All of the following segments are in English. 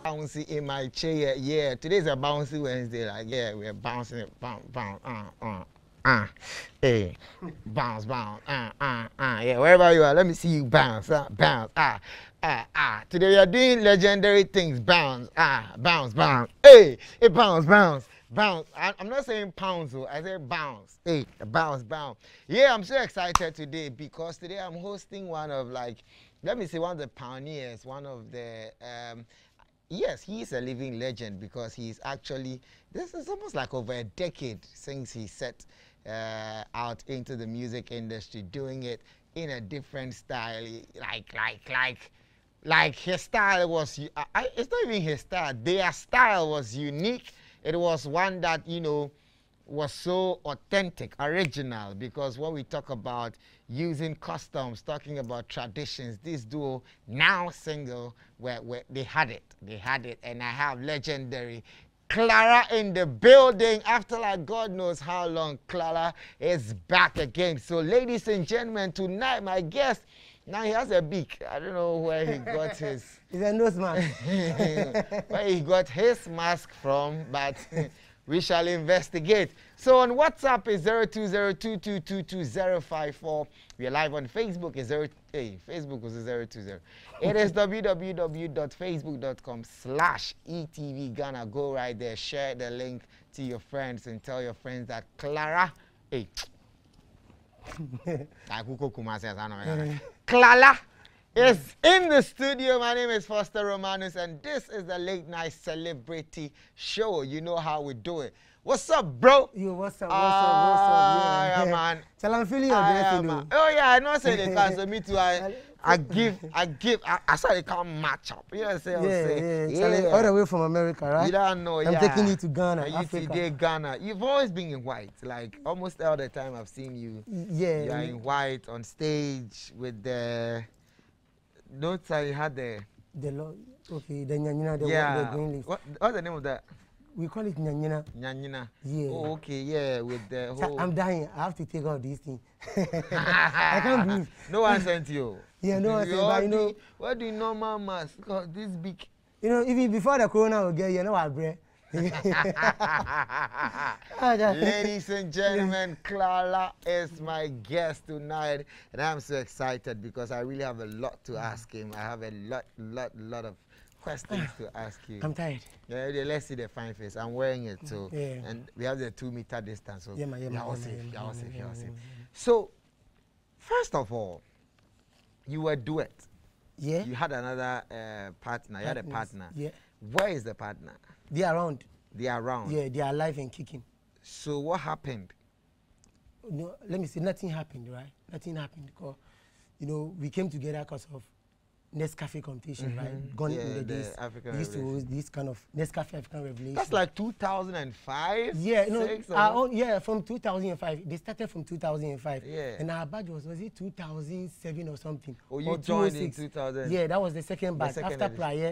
Bouncy in my chair, yeah. Today's a bouncy Wednesday, like, yeah, we're bouncing it, bounce, hey, bounce, yeah, wherever you are, let me see you bounce, bounce, Today we are doing legendary things, bounce, hey, bounce. I'm not saying pounds, though. I say bounce. Hey, bounce. Yeah, I'm so excited today because today I'm hosting one of, like, let me say, one of the pioneers, one of the, yes, he's a living legend because he's actually, this is almost like over a decade since he set out into the music industry, doing it in a different style, like his style was, it's not even his style, their style was unique. It was one that, you know, was so authentic, original, because when we talk about using customs, talking about traditions, this duo now single, where they had it, and I have legendary Klala in the building after like God knows how long. Klala is back again. So ladies and gentlemen, tonight my guest, now he has a beak. I don't know where he got his. It's a nose mask. Where he got his mask from, but we shall investigate. So on WhatsApp is 0202222054. We are live on Facebook. Facebook was 020. It is www.facebook.com/ETV Ghana. Go right there, share the link to your friends, and tell your friends that Klala, Klala is in the studio. My name is Foster Romanus, and this is the late night celebrity show. You know how we do it. What's up, bro? Yo, what's up? Yeah, man. Tell I'm feeling your dressing. Oh yeah, I know. Say they can't. So me too. I saw they can't match up. You know what I'm saying? Yeah. All the way from America, right? You don't know. I'm taking you to Ghana, you Africa. today Ghana. You've always been in white. Like almost all the time I've seen you. Yeah. You are in white on stage with the. Notes I had the nyanyina, the green leaf. What's the name of that? We call it nyanyina. Nyanyina. Yeah. Oh, okay, yeah, with the whole. I'm dying. I have to take out these things. I can't breathe. No one sent you. Yeah, no one sent. But you know, what do you normal mask? Because this big. You know, even before the corona will get, you know, I breath. Ladies and gentlemen, Klala is my guest tonight, and I'm so excited because I really have a lot to ask him. I have a lot of questions to ask you. I'm tired. Yeah, let's see the fine face. I'm wearing it too, and we have the 2-meter distance. So you're safe. So, first of all, you were a duet. Yeah. You had another partner. You had a partner. Yeah. Where is the partner? They are around. They are around. Yeah, they are alive and kicking. So what happened? No, let me say nothing happened, right? Nothing happened because, you know, we came together because of Nescafe competition, right? Gone in the days. African we used to host this kind of Nescafe African Revelation. That's like 2005? Yeah, from 2005. They started from 2005. Yeah. And our batch was it 2007 or something? Oh, you joined in 2000? Yeah, that was the second batch. After prior.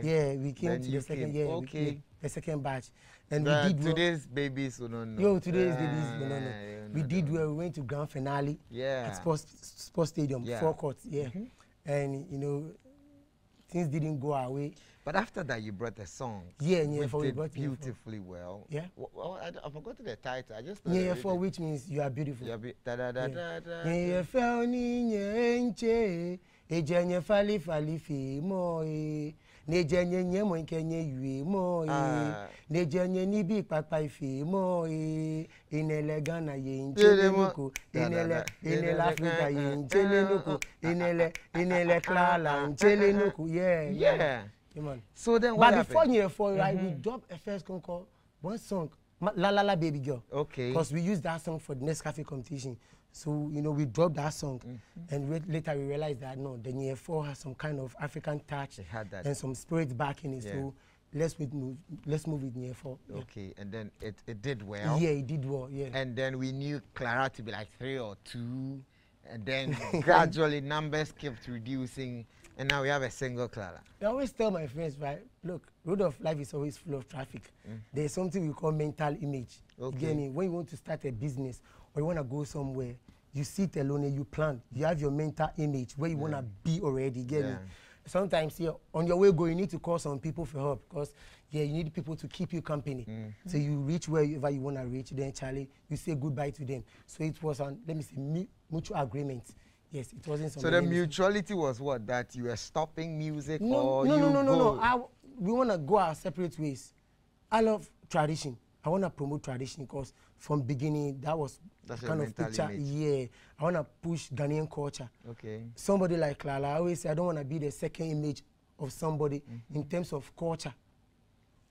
Yeah, we came to the second. Yeah, okay. The second batch. And we did today's babies will not know. Yo, today's babies will not know. We did well. We went to grand finale. Yeah. At sports stadium, 4 courts. Yeah. And you know, things didn't go our way. But after that, you brought a song. Yeah, we brought beautifully well. Yeah. Well, I forgot the title. I just. Which means you are beautiful. Yeah. Nejenye nyemo nkenye yue mo nejenye nibi papa ife mo inele Ghana ye nchele nuko inele Africa ye nchele nuko inele Klala nchele nuko yeah man. So then what happened? Before year 4, right, we dropped a first song called one song La La La Baby Girl. Okay. Because we used that song for the Nescafe competition. So, you know, we dropped that song, and later we realized that, no, the year 4 has some kind of African touch and some spirit back in it. Yeah. So let's move with year 4. Yeah. Okay, and then it did well. Yeah, it did well, yeah. And then we knew Klala to be like 3 or 2, and then gradually numbers kept reducing, and now we have a single Klala. I always tell my friends, right, look, road of life is always full of traffic. There's something we call mental image. Okay. You get me? When you want to start a business or you want to go somewhere, you sit alone and you plan. You have your mental image where you want to be already. Get me? sometimes here on your way go, you need to call some people for help because yeah, you need people to keep you company. So you reach wherever you want to reach. Then Charlie, you say goodbye to them. So it was on, let me say, mutual agreement. Yes, it wasn't. So the mutuality was what? That you were stopping music no, or no, you no, no, no, go? no. We want to go our separate ways. I love tradition. I want to promote tradition because from beginning that was kind of picture. Image. Yeah, I want to push Ghanaian culture. Okay. Somebody like Klala, I always say I don't want to be the second image of somebody in terms of culture,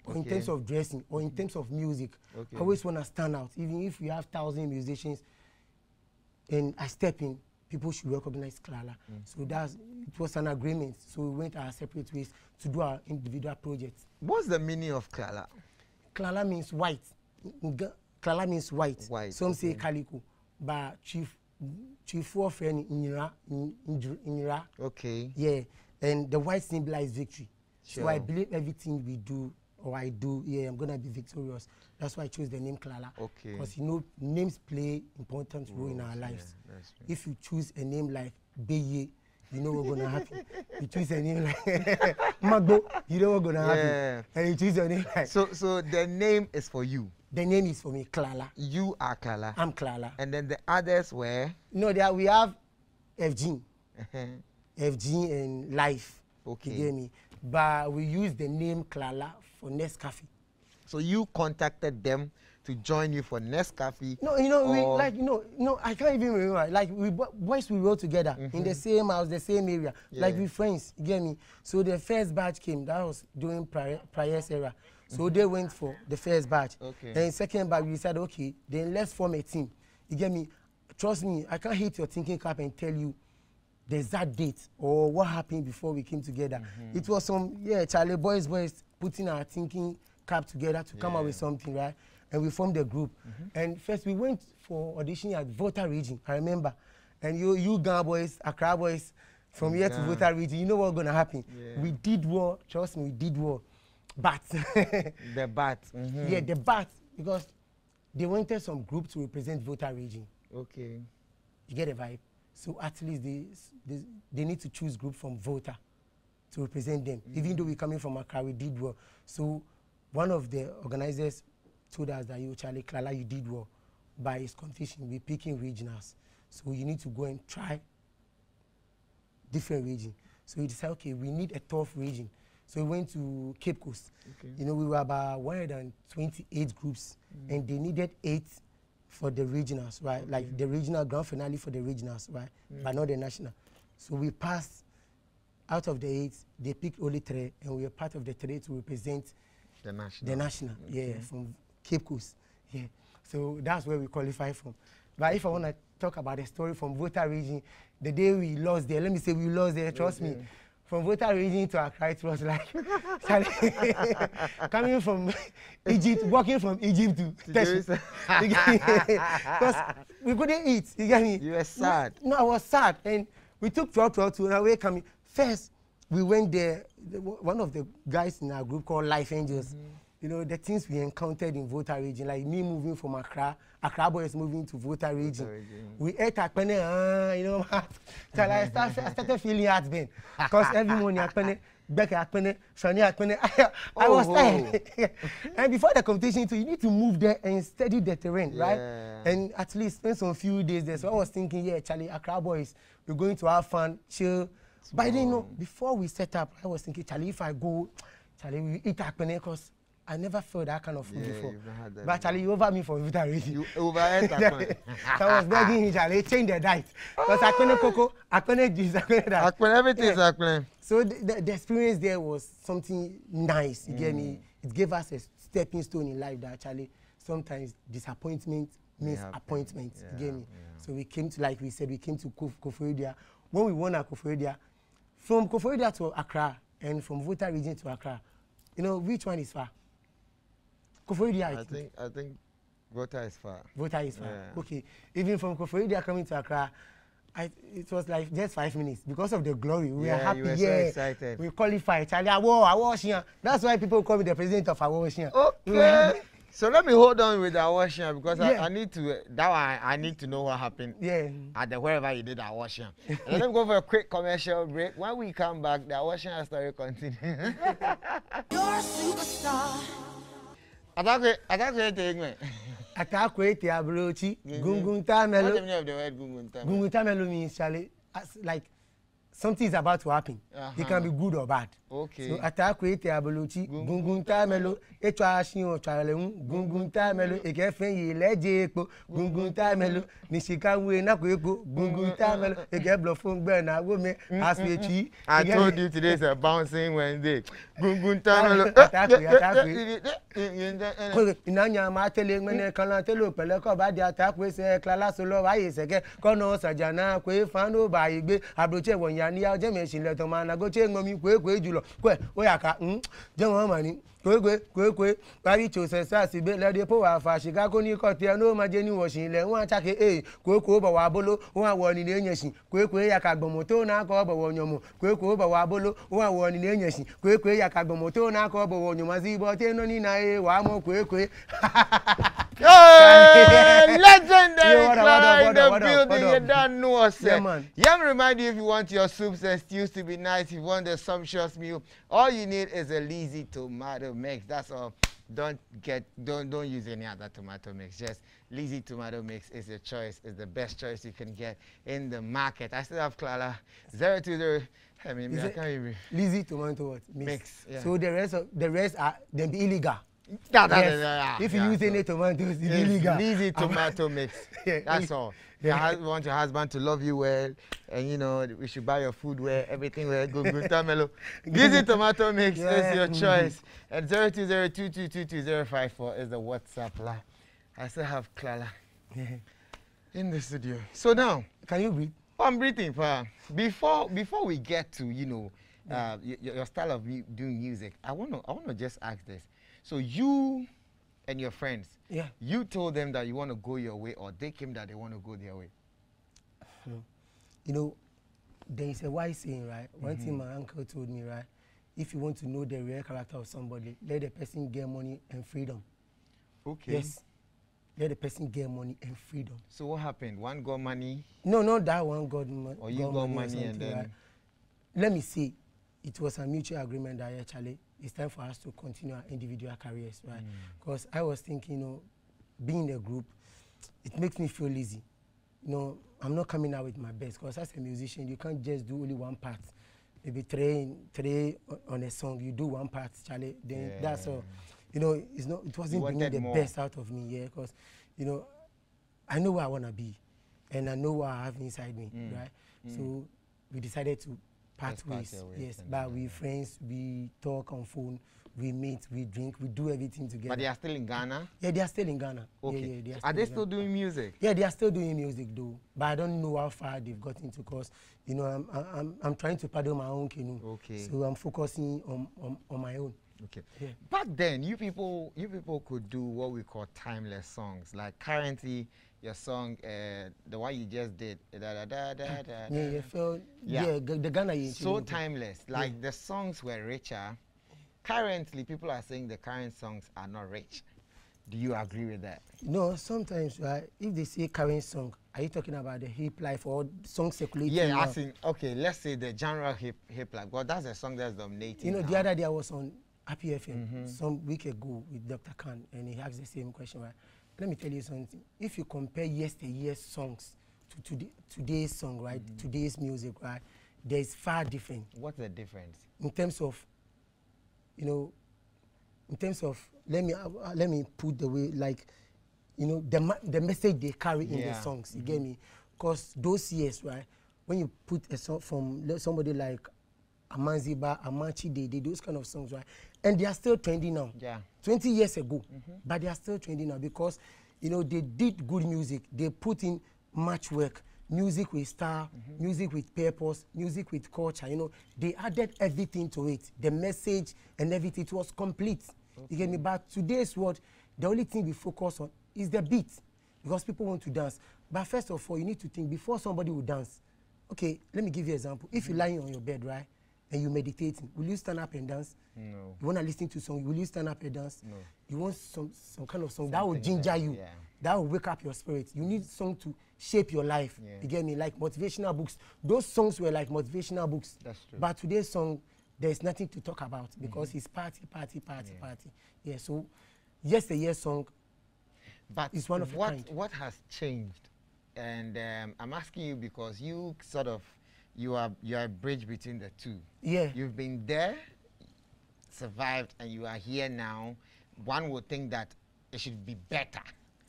or in terms of dressing, or in terms of music. I always want to stand out. Even if we have 1,000 musicians, and I step in, people should recognize Klala. So it was an agreement. So we went our separate ways to do our individual projects. What's the meaning of Klala? Klala means white. Klala means white. White. Some say Calico. But chief four friend Inira. Okay. Yeah. And the white symbolize victory. Sure. So I believe everything we do or I do, yeah, I'm gonna be victorious. That's why I chose the name Klala. Okay. Because you know names play important role in our lives. Yeah, that's true. If you choose a name like Beye, you know what's gonna happen. You choose a name like Magbo, you know what's gonna happen. And you choose a name like. So the name is for you. The name is for me, Klala. You are Klala. I'm Klala. And then the others were? No, we have FG. FG and Life. Okay. You get me? But we use the name Klala for Nescafe. So you contacted them to join you for Nescafe? No, you know, I can't even remember. Like we boys, we rode together in the same house, the same area. Yeah. Like we friends, you get me? So the first batch came. That was during prior era. So they went for the first batch. Okay. Then second batch, we said, okay, then let's form a team. You get me? Trust me, I can't hit your thinking cap and tell you the exact date or what happened before we came together. It was some, Charlie boys putting our thinking cap together to come up with something, right? And we formed a group. And first we went for audition at Volta region, I remember. And you Ghana boys, Accra boys, from here to Volta region, you know what's gonna happen. Yeah. We did well, trust me, we did well. But the bat. Yeah, the bat, because they wanted some group to represent Volta region. Okay. You get a vibe? So at least they need to choose group from Volta to represent them. Even though we're coming from Accra, we did well. So one of the organizers told us that, Charlie Klala, you did well. By his competition, we're picking regionals. So you need to go and try different region. So we decided, okay, we need a tough region. So we went to Cape Coast. Okay. You know, we were about 128 groups, and they needed 8 for the regionals, right? Okay. Like the regional grand finale for the regionals, right? But not the national. So we passed. Out of the 8, they picked only 3, and we were part of the 3 to represent the national. The national, from Cape Coast. Yeah. So that's where we qualify from. But if I want to talk about the story from Volta region, the day we lost there, let me say we lost there, trust me. From Volta region to Accra, it was like coming from Egypt, walking from Egypt to Teshi. Because we couldn't eat, you get me? You were sad. No, I was sad. And we took 12 to our way coming. First, we went there, one of the guys in our group called Life Angels, you know, the things we encountered in Volta region, like me moving from Accra boys moving to Volta region. We ate akpene, you know, till I started feeling heartburn. Because every morning akpene, back akpene, shani akpene, I was tired. And before the competition too, you need to move there and study the terrain, right? And at least spend some few days there. So I was thinking, Charlie, Accra boys, we're going to have fun, chill. But I didn't know, before we set up, I was thinking, Charlie, if I go, Charlie, we eat akpene, because I never felt that kind of food before. But Charlie, you over me for Vita already. You overate akpene. So I was begging him, Charlie, change the diet. Because akpene cocoa, akpene juice, akpene that. Akpene, everything is akpene. So the experience there was something nice, you get me? It gave us a stepping stone in life that, Charlie, sometimes disappointment means appointment, you get me? So we came to, like we said, we came to Koforidua. When we won at Koforidua, from Koforidua to Accra, and from Volta region to Accra, you know, which one is far? Koforidua, I think Volta is far. Volta is far. Yeah. Okay. Even from Koforidua coming to Accra, it was like just 5 minutes because of the glory. We were happy. You were so excited. We qualified. Charlie, I was here. That's why people call me the president of Awoshia. Okay. So let me hold on with that washing because Yeah. I need to that one I need to know what happened. Yeah. At the wherever you did that washing. Let me go for a quick commercial break. When we come back, the washing story continues. You're a superstar. Attack take me. Attack Kotey abrochi. Gungun tamelo. What's the meaning of the word gungun tamelo? Gungun tamelo means Charlie, like something is about to happen. It can be good or bad. Okay. So Attack Kotey abrochi. Gungun tamelo. Etwa ashin charlem. Gungun tamelo. Egefen ye leje epo. Gungun tamelo. Nishikanwe na kweko. Gungun tamelo. Ege blofon gbe na wo me aswechi. I told you today's a bouncing Wednesday. Gungun tamelo. Inanya ma tele ngene kan tele pele ko ba di Attack we se Klala so lo wa ye seke kono sajana kwe fano ba igbe abroche wonya ni ya je me sin le to ma na go che ngomi kwe julo kwe o ya ka je won ma ni kwe bari cho se sa si be le de po wa fa shiga ko ni ko te no ma je ni wo sin le won chake kwe bo wa bolo won awo ni le yan sin kwe ya ka gbomo to na ko bo wo nyomo kwe bo wa bolo won awo ni le yan sin kwe ya ka gbomo to na ko bo wo nyomo si bo te no ni na wa mo kwe legendary Klala in the building. You don't know us. Yeah, man. Yeah, remind you if you want your soups and stews to be nice, if you want the sumptuous meal, all you need is a lazy tomato mix. That's all. Don't use any other tomato mix. Just lazy tomato mix is your choice. It's the best choice you can get in the market. I still have Klala 020. I mean, I can't even. Lazy tomato what? Mix. Yeah. So the rest are them be illegal. If you use any tomatoes, it's illegal. Lazy tomato mix. That's all. You want your husband to love you well, and you know we should buy your food well, everything well. Good tamelo. Lazy tomato mix is your choice. And 02022222054 is the WhatsApp line. I still have Klala in the studio. So now, can you breathe? I'm breathing, pa. Before we get to your style of doing music, I wanna just ask this. So you and your friends, you told them that you want to go your way, or they came that they want to go their way? You know, there is a wise saying, right? One thing my uncle told me, right? If you want to know the real character of somebody, let the person get money and freedom. Okay. Yes. Let the person get money and freedom. So what happened? One got money? No, not that one got money. Or you got money and then? Right? Let me see. It was a mutual agreement that actually it's time for us to continue our individual careers, right? Because I was thinking, you know, being in a group, it makes me feel lazy. You know, I'm not coming out with my best, because as a musician, you can't just do only one part. Maybe three on a song, you do one part, Charlie. Then that's all. You know, it wasn't bringing the best out of me, because, you know, I know where I want to be, and I know what I have inside me, right? So we decided to part ways, yes, but we friends, we talk on phone, we meet, we drink, we do everything together. But they are still in Ghana? Yeah, they are still in Ghana. Okay. Yeah, are they still doing music? Yeah, they are still doing music though, but I don't know how far they've gotten to, because, you know, I'm trying to paddle my own canoe. Okay. So I'm focusing on my own. Okay. Yeah. Back then, you people could do what we call timeless songs. Like currently, your song, the one you just did, the Ghanaian. So timeless. Like the songs were richer. Currently, people are saying the current songs are not rich. Do you agree with that? No, sometimes, right, if they say current song, are you talking about the hip life or song circulating? Yeah, I think, okay, let's say the genre hip life. Well, that's a song that's dominating. You know, the other day I was on Happy FM some week ago with Dr. Khan, and he asked the same question, right? Let me tell you something. If you compare yesteryear's songs to today's song, right, today's music, right, there's far different. What's the difference? In terms of, you know, let me put the way, like, you know, the message they carry in the songs, you get me? Because those years, right, when you put a song from somebody like Amanziba, Amachi, they those kind of songs, right? And they are still trending now. Yeah. 20 years ago, but they are still trending now because, you know, they did good music. They put in much work, music with style, music with purpose, music with culture. You know, they added everything to it. The message and everything, it was complete. Okay. You get me? But today's world, the only thing we focus on is the beat, because people want to dance. But first of all, you need to think before somebody will dance. Okay, let me give you an example. If you're lying on your bed, right, and you're meditating, will you stand up and dance? No. You want to listen to song, will you stand up and dance? No. You want some kind of song that will ginger you, yeah. that will wake up your spirit. You need song to shape your life. Yeah. You get me? Like motivational books. Those songs were like motivational books. That's true. But today's song, there's nothing to talk about because it's party. Yeah, so yesterday's song is one of a kind. What has changed? And I'm asking you because you sort of, you are a bridge between the two. Yeah. You've been there, survived, and you are here now. One would think that it should be better.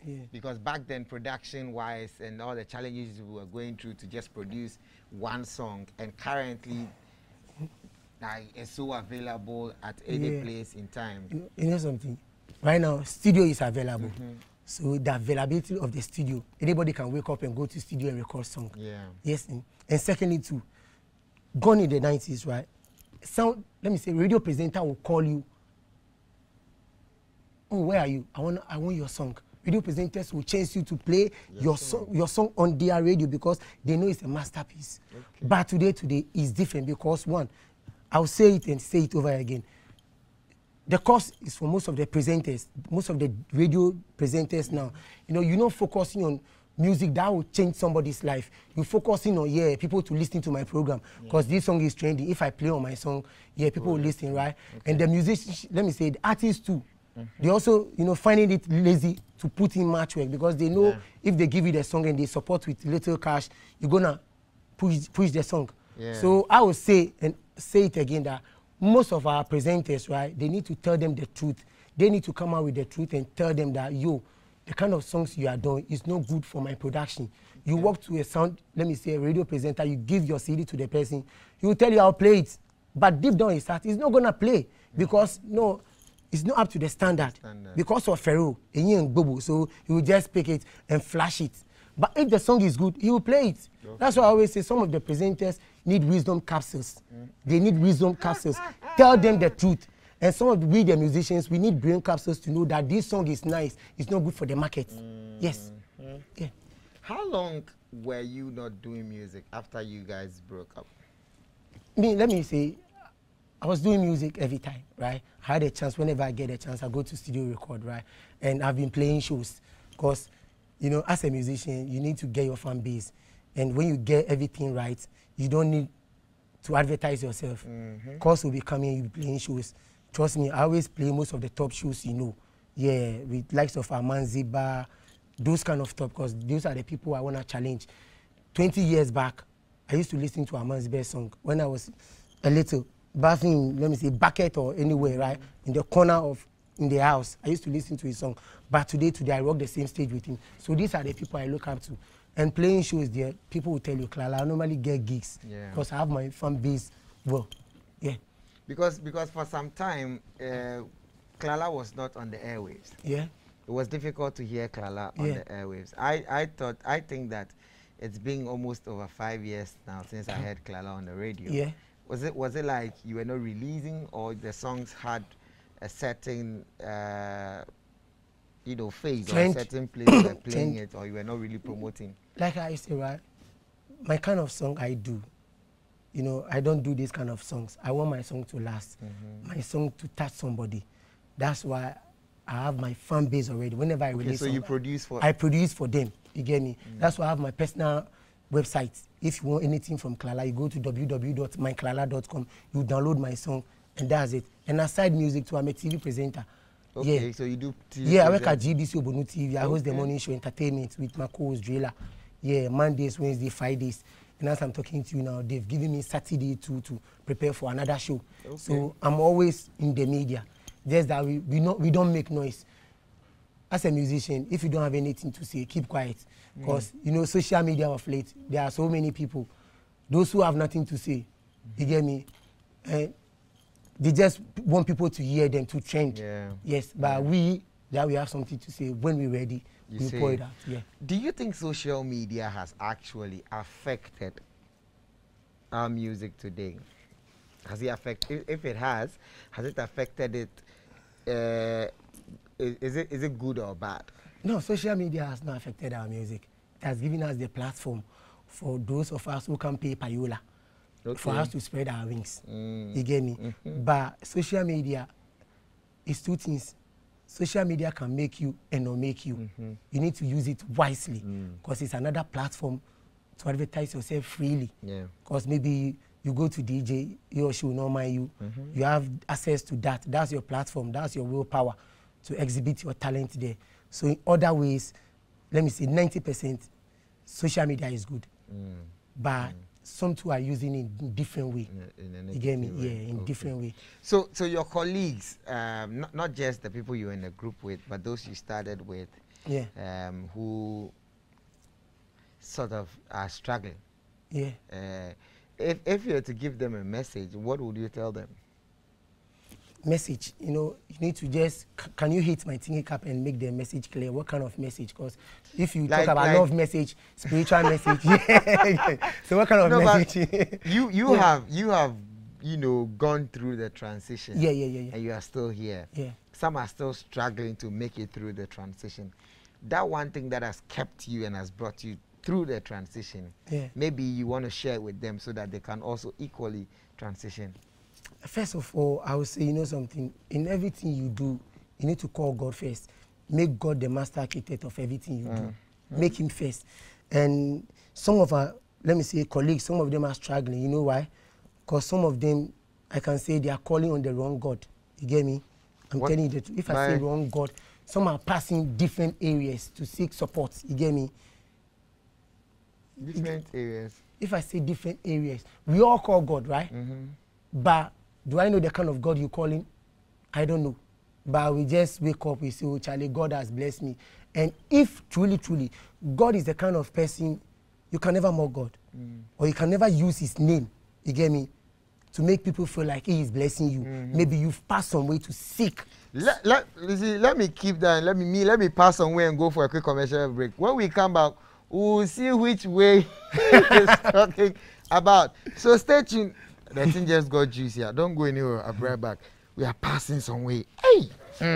Yeah. Because back then, production-wise and all the challenges we were going through to just produce one song, and currently, it's so available at any place in time. You know something? Right now, studio is available. So the availability of the studio, anybody can wake up and go to studio and record song. Yeah. Yes. And secondly, too, gone in the 90s, right? Sound, let me say, radio presenter will call you. Oh, where are you? I want your song. Radio presenters will chase you to play your song on their radio because they know it's a masterpiece. Okay. But today is different because one, I'll say it and say it over again. The cost is for most of the presenters, most of the radio presenters now. You're not focusing on music that will change somebody's life. You're focusing on, people to listen to my program because this song is trending. If I play on my song, people will listen, right? Okay. And the musicians, let me say, the artists too, they also, finding it lazy to put in much work because they know if they give you the song and they support with little cash, you're gonna push the song. Yeah. So I would say, and say it again, that most of our presenters, right, they need to tell them the truth. They need to come out with the truth and tell them that, the kind of songs you are doing is not good for my production. You walk to a sound, let me say, a radio presenter, you give your CD to the person, he will tell you, I'll play it. But deep down his heart, he's not going to play because, it's not up to the standard. Because of Pharaoh, so he will just pick it and flash it. But if the song is good, he will play it. Okay. That's why I always say some of the presenters need wisdom capsules. They need wisdom capsules. Tell them the truth. And some of the musicians, we need brain capsules to know that this song is nice. It's not good for the market. Yes. Yeah. How long were you not doing music after you guys broke up? Let me say, I was doing music every time, right? I had a chance. Whenever I get a chance, I go to studio record, right? And I've been playing shows because, as a musician, you need to get your fan base. And when you get everything right, you don't need to advertise yourself. Cause will be coming, you'll be playing shows. Trust me, I always play most of the top shows, Yeah, with likes of Amanziba, those kind of top, because those are the people I want to challenge. 20 years back, I used to listen to Amanziba's song when I was a little, bathing, let me say, bucket or anywhere, right? In the corner in the house, I used to listen to his song. But today, I rock the same stage with him. So these are the people I look up to. And playing shows there, people will tell you, Klala, I normally get gigs because I have my fan base well. Yeah. Because for some time, Klala was not on the airwaves. Yeah. It was difficult to hear Klala on the airwaves. I think that it's been almost over 5 years now since I heard Klala on the radio. Yeah. Was it like you were not releasing, or the songs had a certain phase Trend. or a certain place you were playing it, or you were not really promoting? Like I say, right, my kind of song I do, I don't do this kind of songs. I want my song to last, my song to touch somebody. That's why I have my fan base already. Whenever I release so you produce for? I produce for them, you get me? That's why I have my personal website. If you want anything from Klala, you go to www.myklala.com, you download my song, and that's it. And aside music too, I'm a TV presenter. Okay, so you do TV? Yeah, I work at GBC Obonu TV. I host the morning show Entertainment with my co-host Drela. Yeah, Mondays, Wednesdays, Fridays. And as I'm talking to you now, they've given me Saturday to prepare for another show. Okay. So I'm always in the media. Just that we don't make noise. As a musician, if you don't have anything to say, keep quiet. Because, social media of late, there are so many people. Those who have nothing to say, you get me? They just want people to hear them, to trend. Yeah. Yes, but we have something to say. When we're ready, we pour it out. Yeah. Do you think social media has actually affected our music today? Has it affected? If it has it affected it? Is it good or bad? No, social media has not affected our music. It has given us the platform for those of us who can pay payola. for us to spread our wings. You get me? But social media is two things. Social media can make you and not make you. You need to use it wisely because it's another platform to advertise yourself freely. Because maybe you go to DJ, he or she will not mind you. You have access to that. That's your platform. That's your willpower to exhibit your talent there. So in other ways, let me say 90% social media is good. But some two are using it in different way. You get me? Yeah, in different way. So your colleagues, not just the people you're in a group with, but those you started with, who sort of are struggling. Yeah. If you were to give them a message, what would you tell them? Message, you need to just, can you hit my thinking cap and make the message clear? What kind of message? Because if you talk about love message, spiritual message, so what kind of message? you have gone through the transition. Yeah. And you are still here. Yeah. Some are still struggling to make it through the transition. That one thing that has kept you and has brought you through the transition, maybe you want to share it with them so that they can also equally transition. First of all, I would say, something, in everything you do, you need to call God first. Make God the master architect of everything you do. Make him first. And some of our, let me say, colleagues, some of them are struggling. You know why? Because some of them, I can say they are calling on the wrong God. You get me? I'm telling you the truth. If I say wrong God, some are passing different areas to seek support. You get me? Different areas. If I say different areas, we all call God, right? But do I know the kind of God you calling? I don't know. But we just wake up, we say, oh, Charlie, God has blessed me. And if truly, God is the kind of person, you can never mock God. Or you can never use his name, you get me, to make people feel like he is blessing you. Maybe you've passed some way to seek. Let me keep that. Let me pass some way and go for a quick commercial break. When we come back, we'll see which way he's talking about. So stay tuned. The thing just got juicier. Don't go anywhere. I'll be right back. We are passing some way. Hey! You're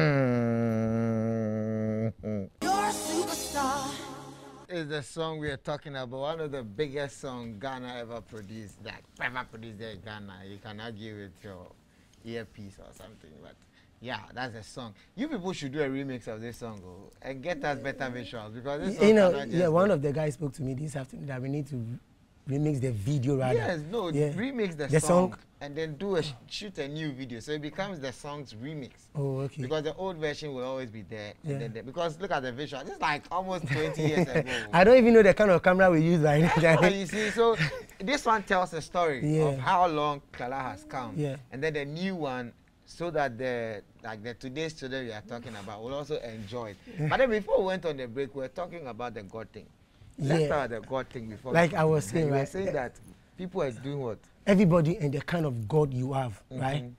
a superstar. Is the song we are talking about. One of the biggest songs Ghana ever produced. There in Ghana. You can argue with your earpiece or something. But yeah, that's a song. You people should do a remix of this song and get us better visuals. Because this song one of the guys spoke to me this afternoon that we need to remix the video rather. Yes, remix the song and then shoot a new video. So it becomes the song's remix. Oh, okay. Because the old version will always be there. And then because look at the visual. This is like almost 20 years ago. I don't even know the kind of camera we use right now. You see, so this one tells a story of how long Klala has come. And then the new one, so that the today's children we are talking about will also enjoy it. But then before we went on the break, we were talking about the God thing. Let's start the God thing before. Like I was saying, you were saying that people are doing what? Everybody and the kind of God you have, right?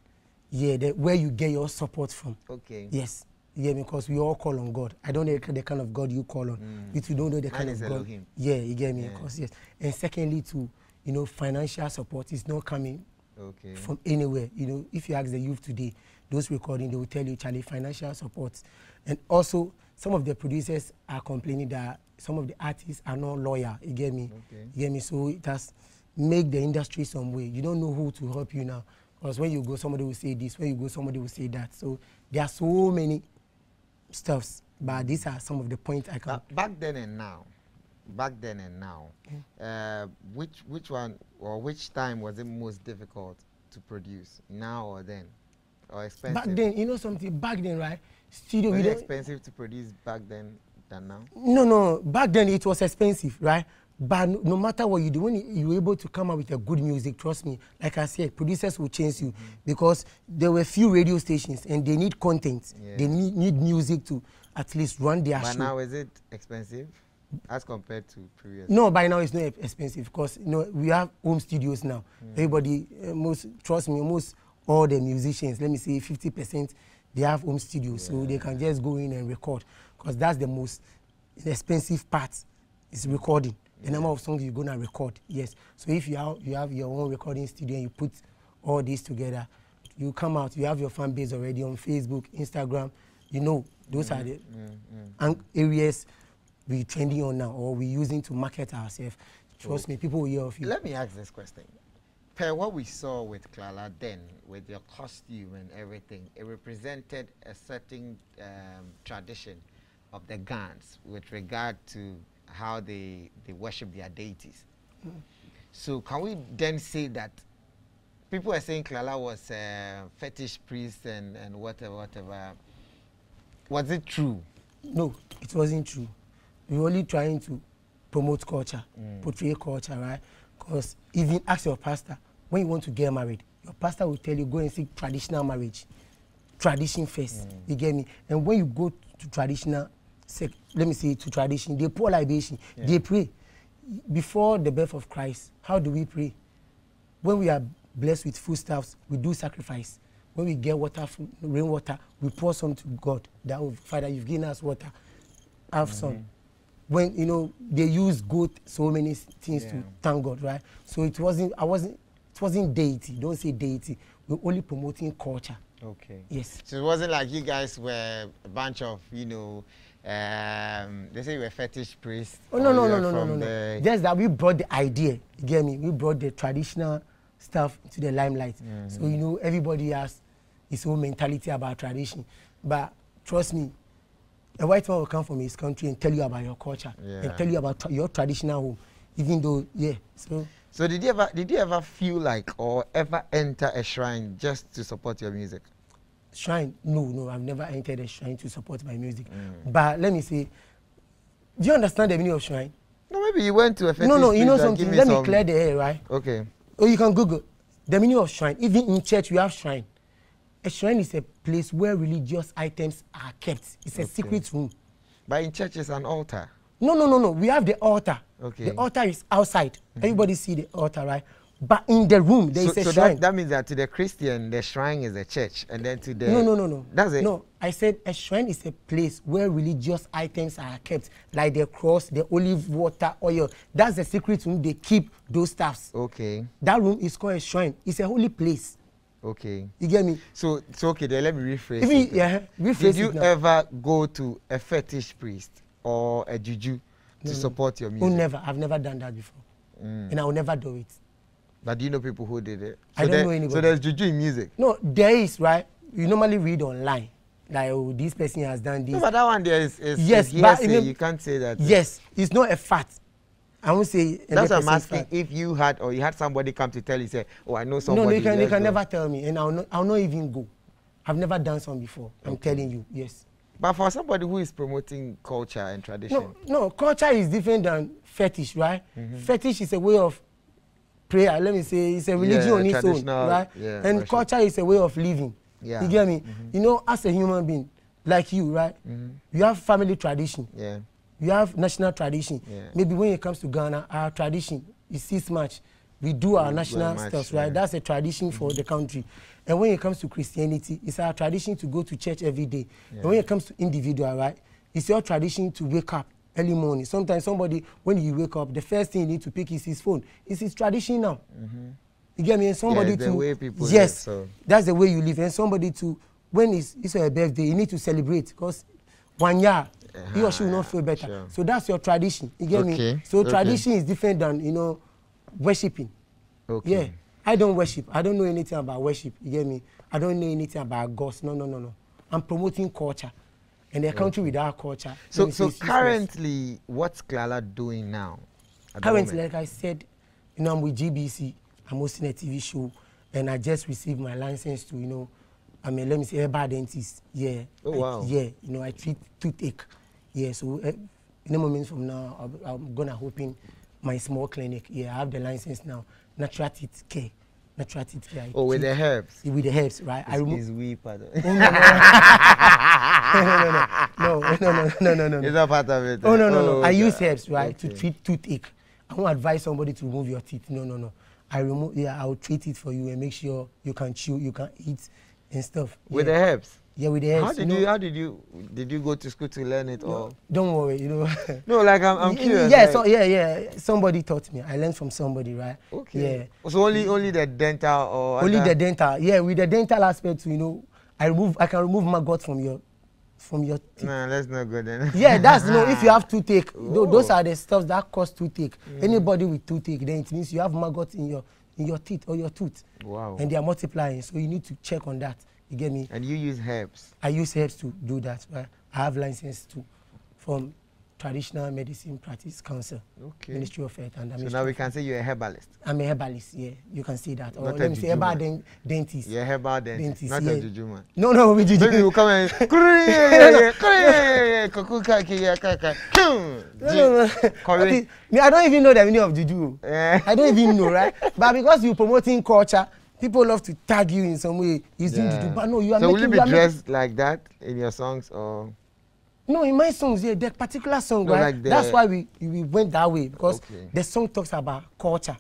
Yeah, where you get your support from. Okay. Yes. Yeah, because we all call on God. I don't know the kind of God you call on. You two don't know the kind of God. Elohim. Yeah, you get me? Of course, yes. And secondly, financial support is not coming from anywhere. If you ask the youth today, those recording, they will tell you, Charlie, financial support. And also, some of the producers are complaining that some of the artists are not loyal. You get me? You get me? So it has made the industry some way. You don't know who to help you now. Because when you go, somebody will say this. When you go, somebody will say that. So there are so many stuffs. But these are some of the points I can... Back then and now, which one or which time was it most difficult to produce? Now or then? Or expensive? Back then, something? Back then, right? Studio... Was it expensive to produce back then than now? No. Back then, it was expensive, right? But no matter what you do, when you're able to come up with a good music, trust me, like I said, producers will change you because there were few radio stations and they need content. They need music to at least run their show. But now, is it expensive as compared to previous? No, by now it's not expensive because we have home studios now. Everybody, trust me, almost all the musicians, let me say 50%, they have home studios, so they can just go in and record because that's the most expensive part is recording. The number of songs you're gonna record, yes. So if you have your own recording studio and you put all this together, you come out, you have your fan base already on Facebook, Instagram, those are the areas we're trending on now or we're using to market ourselves. Trust me, people will hear of you. Let me ask this question. per what we saw with Klala then, with your costume and everything, it represented a certain tradition of the Ghans with regard to how they worship their deities. So can we then say that people are saying Klala was a fetish priest and whatever. Was it true? No, it wasn't true. We were only trying to promote culture, portray culture, right? Because even ask your pastor, when you want to get married, your pastor will tell you, go and seek traditional marriage. Tradition first, you get me? And when you go to traditional, let me say to tradition, they pour libation, they pray. Before the birth of Christ, how do we pray? When we are blessed with foodstuffs, we do sacrifice. When we get water, rainwater, we pour some to God. That oh, Father, you've given us water, have some. When you know they use goat, so many things to thank God, right? So it wasn't deity. Don't say deity. We're only promoting culture. Okay. Yes. So it wasn't like you guys were a bunch of, you know, they say you were fetish priests. Oh no. Just that we brought the idea. You get me? We brought the traditional stuff to the limelight. So you know everybody has his own mentality about tradition. But trust me, a white man will come from his country and tell you about your culture and tell you about your traditional home, even though So did you ever feel like or ever enter a shrine just to support your music? Shrine? No, I've never entered a shrine to support my music. But let me say, do you understand the meaning of shrine? No, maybe you went to a fetish No, you know priest and something. Let me clear the air, right? Okay. Or you can Google the meaning of shrine. Even in church, we have shrine. A shrine is a place where religious items are kept. It's a secret room. But in church, it's an altar. No. We have the altar. Okay. The altar is outside. Everybody see the altar, right? But in the room, there is a shrine. That means that to the Christian, the shrine is a church. And then to the... No. That's it? No, I said a shrine is a place where religious items are kept. Like the cross, the olive water, oil. That's the secret room. They keep those stuffs. Okay. That room is called a shrine. It's a holy place. Okay. You get me? So okay, then let me rephrase rephrase Did you ever go to a fetish priest or a juju to support your music? Oh, never. I've never done that before. And I will never do it. But do you know people who did it? I don't know anybody. So there's juju in music? No, there is, right? You normally read online. Like, oh, this person has done this. No, but that one there is yes, but you can't say that. Yes, it's not a fact. I won't say. That's what I'm asking. If you had somebody come to tell you, say, oh, I know somebody. No, they can never tell me, and I'll not even go. I've never done some before. I'm telling you, yes. But for somebody who is promoting culture and tradition. No, culture is different than fetish, right? Fetish is a way of prayer. Let me say, it's a religion on its own, right? And worship. Culture is a way of living. You get me? You know, as a human being, like you, right? You have family tradition. You have national tradition. Maybe when it comes to Ghana, our tradition is 6 March. We do our national stuff, right? That's a tradition for the country. And when it comes to Christianity, it's our tradition to go to church every day. And when it comes to individual, right? It's your tradition to wake up early morning. Sometimes somebody, when you wake up, the first thing you need to pick is his phone. It's his tradition now. You get me? And somebody the way people live, so. That's the way you live. And somebody to, when it's your birthday, you need to celebrate because 1 year, he or she will not feel better. Sure. So that's your tradition. You get me? So tradition is different than, you know, worshiping. Yeah. I don't worship. I don't know anything about worship. You get me? I don't know anything about gods. No. I'm promoting culture. And a country without culture. So currently, what's Klala doing now? Currently, like I said, you know, I'm with GBC. I'm hosting a TV show. And I just received my license to, you know, I mean, let me say, herbal dentist. Yeah. Oh, wow. You know, I treat toothache. Yeah, so in a moment from now, I'm going to open my small clinic. Yeah, I have the license now. Natural teeth care. Natural teeth care. Oh, with the herbs? With the herbs, right? It's weed, pardon. No. It's not part of it. Oh, no. I use herbs, right, to treat toothache. I won't advise somebody to remove your teeth. No. I will treat it for you and make sure you can chew, you can eat and stuff. With the herbs? Yeah, with the herbs. How did you go to school to learn it or? Don't worry, you know. No, like I'm curious. Yeah, somebody taught me. I learned from somebody, right? Okay. Yeah. So only the dental or only the dental. Yeah, with the dental aspect, you know, I can remove maggot from your teeth. Nah, let's not go then. Yeah, that's if you have toothache, those are the stuff that cause toothache. Anybody with toothache, then it means you have maggot in in your teeth or your tooth. Wow. And they are multiplying, so you need to check on that. You get me? And you use herbs? I use herbs to do that. Right? I have license to from Traditional Medicine Practice Council, Ministry of Health. And so now we can say you're a herbalist. I'm a herbalist, yeah. You can see that. Or not let me say herbal dentist. You're a herbal dentist, not a juju man. No, we juju. Maybe you come and I don't even know the meaning of juju. I don't even know, right? But because you're promoting culture, people love to tag you in some way. He's doing juju, but no, you are so making. So will you be dressed like that in your songs or? No, in my songs, yeah, that particular song, no, right? Like that's why we went that way, because the song talks about culture,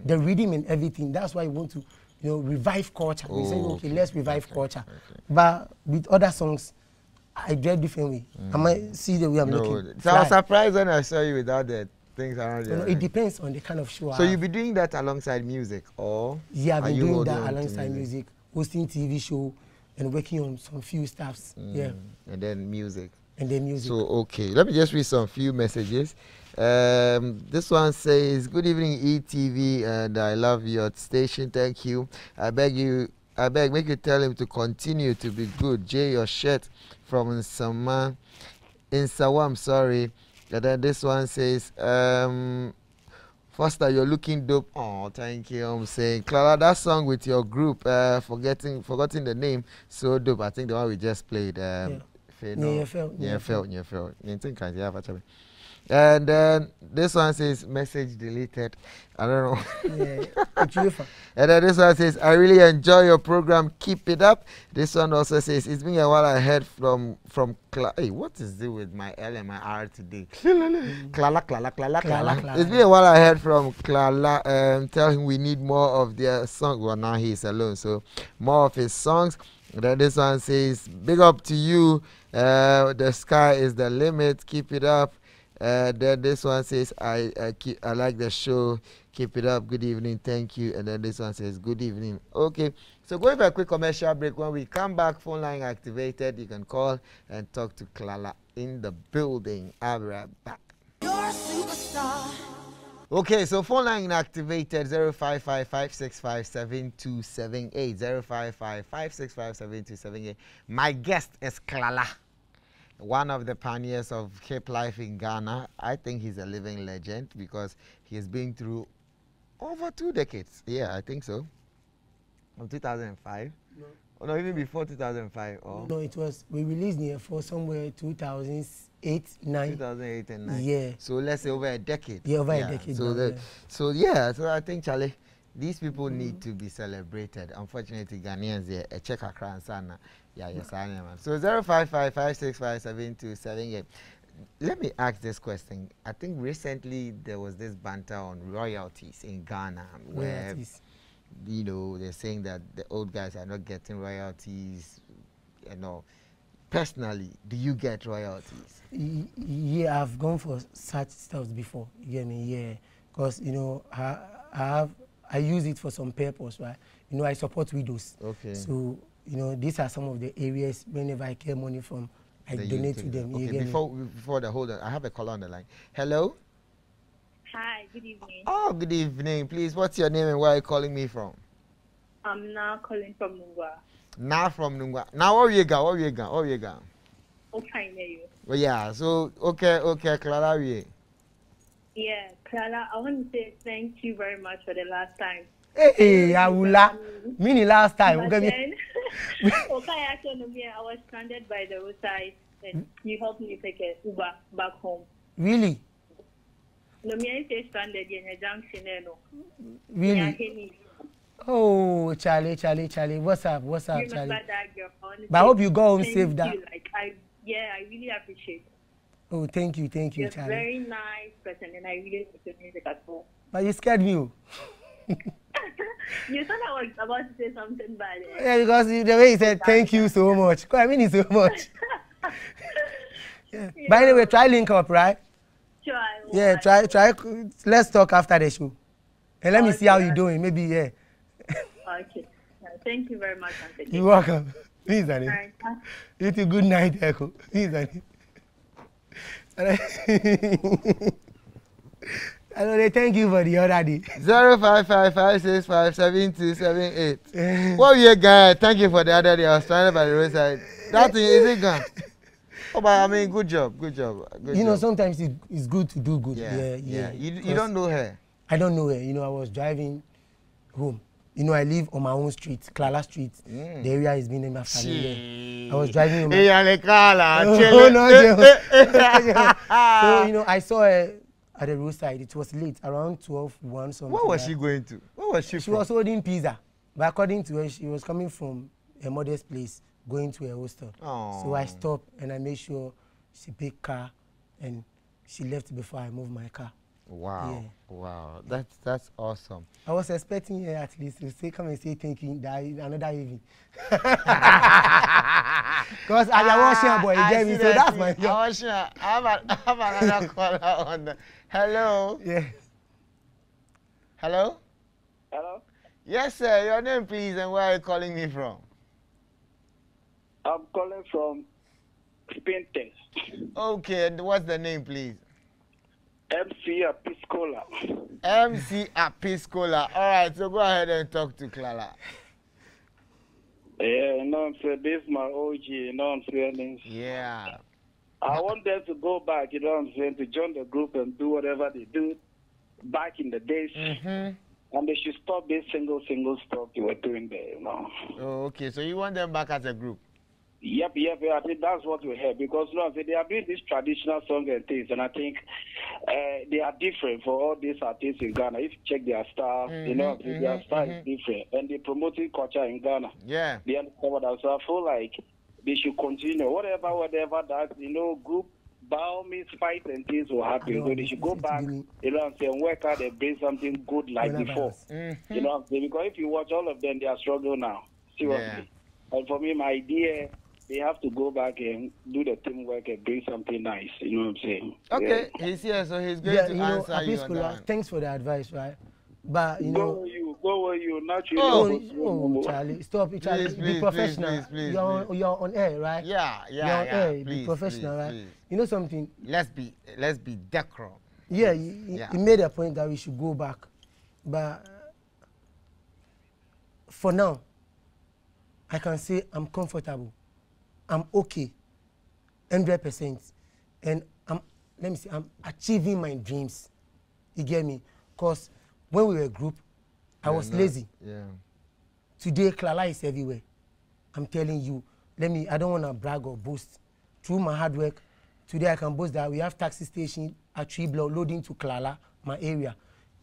the rhythm and everything. That's why we want to, revive culture. We say, okay, let's revive culture. But with other songs, I do it differently. I might see the way I'm looking. So I was surprised when I saw you without the things around you. It depends on the kind of show. So you'll be doing that alongside music, or? Yeah, I've been doing that alongside music, hosting TV show, and working on some few stuffs. Yeah. And then music. And then music. So, okay, let me just read some few messages. This one says, good evening, ETV, and I love your station. Thank you. I beg, make you tell him to continue to be good. Jay, your shirt from Insawam, sorry. And then this one says, Foster, you're looking dope. Oh, thank you. I'm saying, Klala, that song with your group, forgetting the name, so dope. I think the one we just played. And then this one says message deleted. I don't know. And then this one says, I really enjoy your program. Keep it up. This one also says, it's been a while I heard from Klala. Hey, what is it with my L and my R today? Klala. It's been a while I heard from Klala. Tell him we need more of their song. Well, now he's alone, so more of his songs. And then this one says, big up to you. The sky is the limit. Keep it up. Then this one says, I like the show. Keep it up. Good evening. Thank you. And then this one says, good evening. Okay. So going for a quick commercial break. When we come back, phone line activated. You can call and talk to Klala in the building. I'll be right back. You're a superstar. Okay, so phone line activated 0555-657-278. 0555-657-278. My guest is Klala, one of the pioneers of hip life in Ghana. I think he's a living legend because he's been through over 2 decades. Yeah, I think so. From 2005. No. Oh, no, even before 2005. Oh. No, it was, we released Near for somewhere 2008, 9. 2008 and 9. Yeah. So let's say over a decade. Yeah, over a decade. So I think, Charlie, these people need to be celebrated. Unfortunately, Ghanaians, a check across sana. Yeah, yes, I am. So 0555-657-278. Let me ask this question. I think recently there was this banter on royalties in Ghana where they're saying that the old guys are not getting royalties. Personally, do you get royalties? Yeah, I've gone for such stuff before. You get me? Yeah, because I use it for some purpose, right? I support widows. Okay. So these are some of the areas whenever I get money from, I donate to them. Okay. Before the hold on, I have a caller on the line. Hello. Hi, good evening. Oh, good evening. Please, what's your name and where are you calling me from? I'm now calling from Nungwa. Now from Nungwa. Now, where you go? Okay, you. Well, yeah, so, okay, Klala. Yeah, Klala, I want to say thank you very much for the last time. Hey, Awula. Meaning last time. But then, I was stranded by the roadside and you helped me take a Uber back home. Really? No, me I stranded in a junction. Really? Oh, Charlie. What's up, Charlie? That girl, but I hope you go home safe. That. I really appreciate it. Oh, thank you, You're Charlie. You're a very nice person, and I really like your music at all. But you scared me. You thought I was about to say something bad. Yeah, because the way you said thank you so much. I mean it so much. Yeah. By the way, try link up, right? Sure. Yeah, try. Let's talk after the show. And let me see how you're doing. Maybe, yeah. Okay. Thank you very much. You're welcome. Please, Annie. Right. You too. Good night, Echo. Please, Annie. I know they thank you for the other day. 0555657278. What you guy? Thank you for the other day. I was stranded by the roadside. That thing is it gone? Oh, but I mean, good job. You know, sometimes it's good to do good. Yeah. You don't know her? I don't know her. You know, I was driving home. You know, I live on my own street, Klala Street. The area is being named after me. I was driving home. So, you know, I saw her at the roadside. It was late, around 12:01 something. What was she going to? What was she She was holding pizza. But according to her, she was coming from her mother's place, going to her hostel. Aww. So I stopped and I made sure she picked car and she left before I moved my car. Wow. Yeah. Wow. That's awesome. I was expecting her at least to say, come and say thank you another evening. Because I was watching boy, you get me, so that's my job. I have another caller on the... Hello? Yeah. Hello? Hello? Yes, sir. Your name, please, and where are you calling me from? I'm calling from Spinton. Okay, and what's the name, please? MC Apiscola. MC Apiscola. All right, so go ahead and talk to Klala. Yeah, you know what I'm saying? This is my OG, you know what I'm saying? Yeah. I want them to go back, you know what I'm saying, to join the group and do whatever they do back in the days. And they should stop this single stuff they were doing there, you know. Oh, okay, so you want them back as a group? Yep. I think that's what we have because you know, they are doing this traditional song and things, and I think they are different for all these artists in Ghana. If you check their style, you know, their style is different, and they promoting culture in Ghana. Yeah. They understand what I so I feel like they should continue. Whatever that group by all means fight and things will happen. So they should go back, you know what I'm saying, work out and bring something good like before. You know what I'm saying? Because if you watch all of them, they are struggling now. Seriously. Yeah. And for me, my idea, they have to go back and do the teamwork and bring something nice. You know what I'm saying? Okay, he's here, so he's going to answer you on that. Thanks for the advice, right? But you know, go where you naturally. Oh, Charlie, stop it, Charlie. Be professional. Please, you're on air, right? Yeah. You're on air. Be professional, right? Please. You know something? Let's be decorum. Yeah, he made a point that we should go back, but for now, I can say I'm comfortable. I'm okay, 100%, and I'm achieving my dreams. You get me? Because when we were a group, I was lazy. Yeah. Today, Klala is everywhere. I'm telling you. I don't want to brag or boast. Through my hard work, today I can boast that we have taxi station at Tree Block loading to Klala, my area.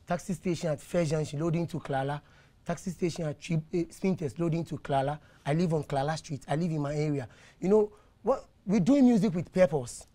Taxi station at Fair Junction loading to Klala. Taxi station at Spinters loading to Klala. I live on Klala Street. I live in my area. You know, we're doing music with purpose.